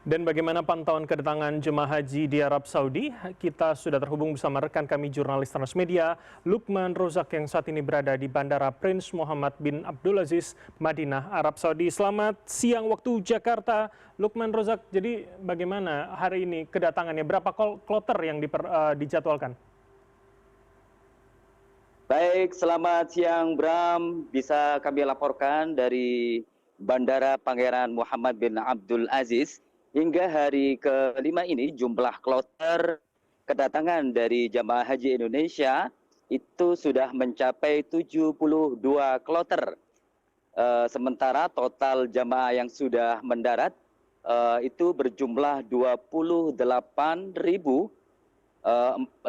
Dan bagaimana pantauan kedatangan jemaah haji di Arab Saudi? Kita sudah terhubung bersama rekan kami jurnalis Transmedia, Lukman Rozak yang saat ini berada di Bandara Prince Muhammad bin Abdulaziz, Madinah, Arab Saudi. Selamat siang waktu Jakarta, Lukman Rozak. Jadi bagaimana hari ini kedatangannya? Berapa kloter yang dijadwalkan? Baik, selamat siang Bram. Bisa kami laporkan dari Bandara Pangeran Muhammad bin Abdul Aziz. Hingga hari kelima ini jumlah kloter kedatangan dari jamaah haji Indonesia itu sudah mencapai 72 kloter. Sementara total jamaah yang sudah mendarat itu berjumlah 28.000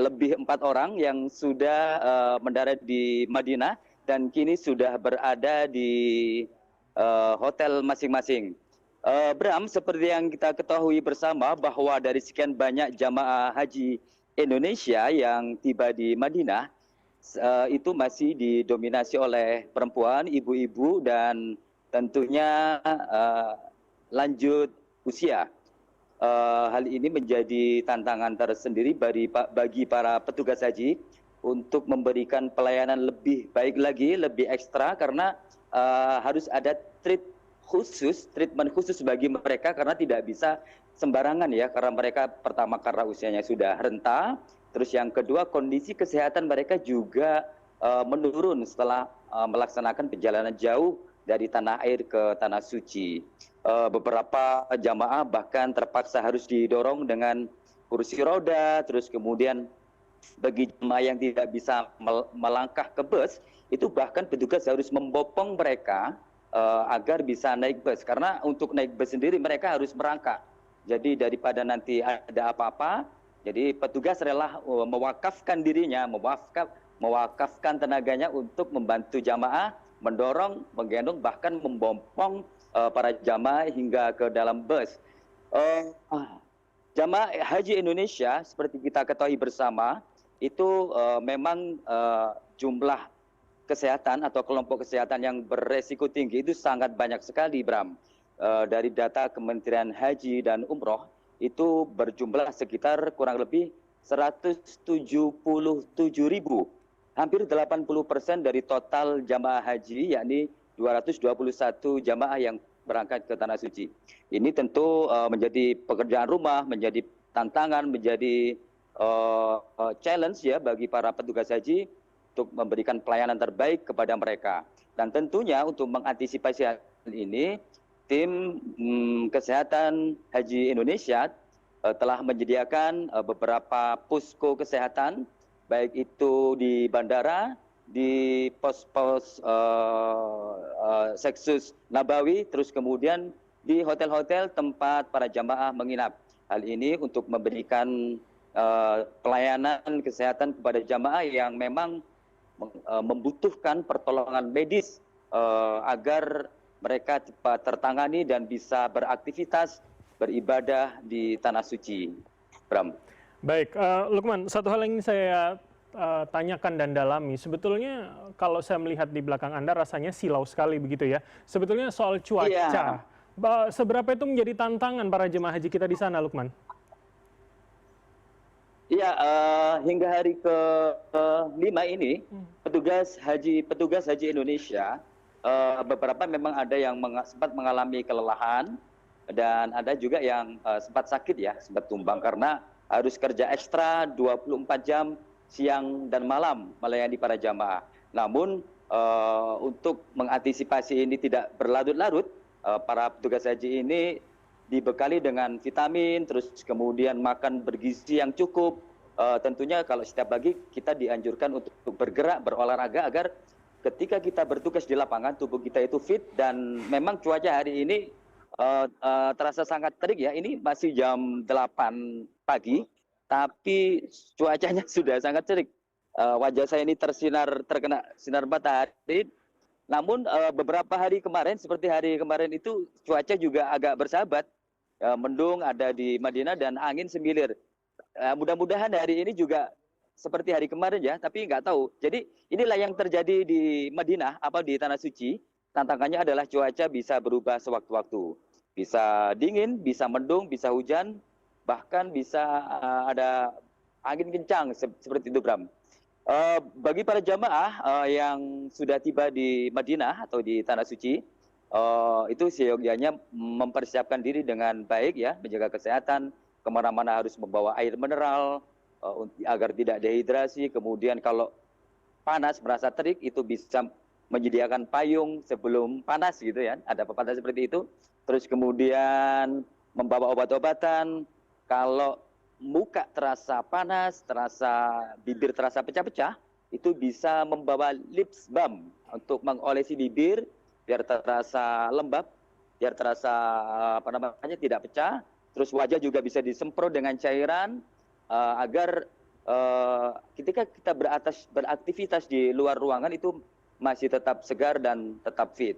lebih 4 orang yang sudah mendarat di Madinah dan kini sudah berada di hotel masing-masing. Bram, seperti yang kita ketahui bersama bahwa dari sekian banyak jamaah haji Indonesia yang tiba di Madinah, itu masih didominasi oleh perempuan, ibu-ibu, dan tentunya lanjut usia. Hal ini menjadi tantangan tersendiri bagi para petugas haji untuk memberikan pelayanan lebih baik lagi, lebih ekstra, karena harus ada treatment khusus bagi mereka karena tidak bisa sembarangan ya, karena mereka pertama karena usianya sudah renta, terus yang kedua kondisi kesehatan mereka juga menurun setelah melaksanakan perjalanan jauh dari tanah air ke tanah suci. Beberapa jamaah bahkan terpaksa harus didorong dengan kursi roda, terus kemudian bagi jemaah yang tidak bisa melangkah ke bus, itu bahkan petugas harus membopong mereka agar bisa naik bus. Karena untuk naik bus sendiri mereka harus merangkak. Jadi daripada nanti ada apa-apa, jadi petugas rela mewakafkan dirinya, mewakafkan tenaganya untuk membantu jamaah, mendorong, menggendong, bahkan membopong para jamaah hingga ke dalam bus. Jamaah haji Indonesia seperti kita ketahui bersama itu memang jumlah kesehatan atau kelompok kesehatan yang beresiko tinggi itu sangat banyak sekali, Bram. Dari data Kementerian Haji dan Umroh itu berjumlah sekitar kurang lebih 177.000, hampir 80% dari total jamaah haji, yakni 221 jamaah yang berangkat ke Tanah Suci. Ini tentu menjadi pekerjaan rumah, menjadi tantangan, menjadi challenge ya bagi para petugas haji untuk memberikan pelayanan terbaik kepada mereka. Dan tentunya untuk mengantisipasi hal ini, tim kesehatan haji Indonesia telah menyediakan beberapa posko kesehatan, baik itu di bandara, di pos-pos Seksus Nabawi, terus kemudian di hotel-hotel tempat para jamaah menginap. Hal ini untuk memberikan pelayanan kesehatan kepada jamaah yang memang membutuhkan pertolongan medis agar mereka cepat tertangani dan bisa beraktivitas beribadah di Tanah Suci. Bram. Baik, Lukman, satu hal yang ingin saya tanyakan dan dalami, sebetulnya kalau saya melihat di belakang Anda rasanya silau sekali begitu ya. Sebetulnya soal cuaca, seberapa itu menjadi tantangan para jemaah haji kita di sana, Lukman? Iya, hingga hari ke-5 ini petugas haji Indonesia beberapa memang ada yang sempat mengalami kelelahan dan ada juga yang sempat sakit ya, sempat tumbang karena harus kerja ekstra 24 jam siang dan malam melayani para jamaah. Namun untuk mengantisipasi ini tidak berlarut-larut, para petugas haji ini dibekali dengan vitamin, terus kemudian makan bergizi yang cukup. Tentunya kalau setiap pagi kita dianjurkan untuk bergerak, berolahraga agar ketika kita bertugas di lapangan tubuh kita itu fit. Dan memang cuaca hari ini terasa sangat terik ya. Ini masih jam 8 pagi, tapi cuacanya sudah sangat terik. Wajah saya ini terkena sinar matahari. Namun beberapa hari kemarin, seperti hari kemarin itu cuaca juga agak bersahabat. Mendung ada di Madinah dan angin semilir. Mudah-mudahan hari ini juga seperti hari kemarin ya, tapi nggak tahu. Jadi inilah yang terjadi di Madinah, di Tanah Suci. Tantangannya adalah cuaca bisa berubah sewaktu-waktu. Bisa dingin, bisa mendung, bisa hujan, bahkan bisa ada angin kencang seperti itu, Bram. Bagi para jamaah yang sudah tiba di Madinah atau di Tanah Suci, itu seyogyanya mempersiapkan diri dengan baik ya, menjaga kesehatan, kemana-mana harus membawa air mineral agar tidak dehidrasi. Kemudian kalau panas, merasa terik, itu bisa menyediakan payung sebelum panas gitu ya, ada pepatah seperti itu. Terus kemudian membawa obat-obatan, kalau muka terasa panas, bibir terasa pecah-pecah, itu bisa membawa lips balm untuk mengolesi bibir biar terasa lembab, biar terasa tidak pecah. Terus wajah juga bisa disemprot dengan cairan agar ketika kita beraktivitas di luar ruangan itu masih tetap segar dan tetap fit.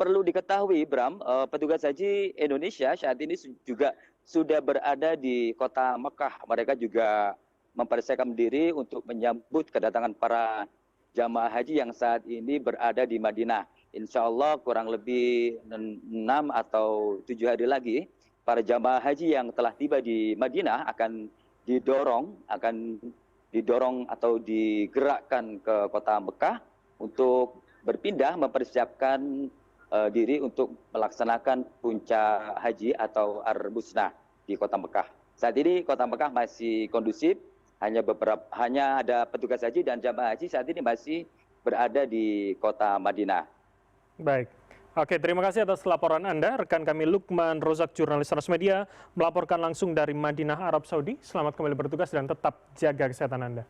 Perlu diketahui, Bram, petugas haji Indonesia saat ini juga sudah berada di kota Mekah. Mereka juga mempersiapkan diri untuk menyambut kedatangan para jamaah haji yang saat ini berada di Madinah. Insya Allah kurang lebih 6 atau 7 hari lagi, para jamaah haji yang telah tiba di Madinah akan didorong atau digerakkan ke kota Mekah untuk berpindah mempersiapkan diri untuk melaksanakan puncak haji atau Ar-Busnah di kota Mekah. Saat ini kota Mekah masih kondusif, hanya ada petugas haji dan jamaah haji saat ini masih berada di kota Madinah. Baik. Oke, terima kasih atas laporan Anda. Rekan kami Lukman Rozak, jurnalis Transmedia, melaporkan langsung dari Madinah, Arab Saudi. Selamat kembali bertugas dan tetap jaga kesehatan Anda.